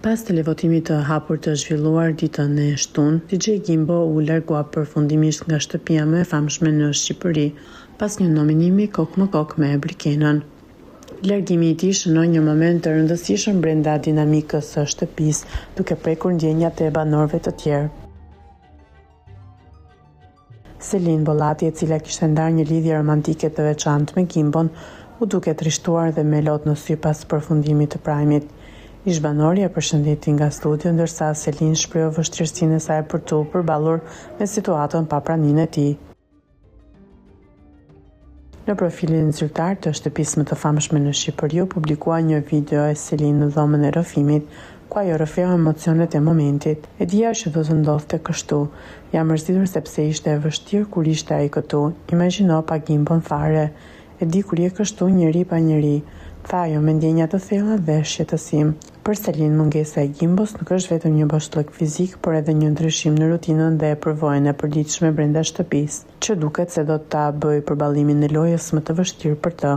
Pas televotimit të hapur të zhvilluar ditën e shtunë, DJ Gimbo u largua përfundimisht nga shtëpia më e famshme në Shqipëri, pas një nominimi kok më kok me Brikenën. Largimi i tij shënon një moment të rëndësishëm brenda dinamikës së shtëpisë, duke prekur ndjenjat e banorëve të tjerë. Selin Bollati, e cila kishte ndarë një lidhje romantike të veçantë me Gimbon, u duke trishtuar dhe me lot në sy pas përfundimit të prajmit. Ish-banori e përshëndeti nga studio, ndërsa Selin shprehu vështirësinë e saj për të përballur me situatën pa praninë e tij. Në profilin zyrtar të shtëpisë më të famshme në Shqipëri u publikua një video e Selin në dhomën e rrëfimit, ku ajo rrëfeu emocionet e momentit. E dija që do të ndodhte kështu. Jam mërzitur sepse ishte e vështirë kur ishte ai këtu. Imagjino pa Gimbon fare. E di kur je kështu njëri pa njëri. Tha ajo me ndjenja të thella dhe shqetësim. Për Selin, mungesa e Gimbos nuk është vetëm një boshllëk fizik, por edhe një ndryshim në rutinën dhe përvojën e përditshme brenda shtëpisë, që duket se do ta bëjë përballimin e lojës më të vështirë për të.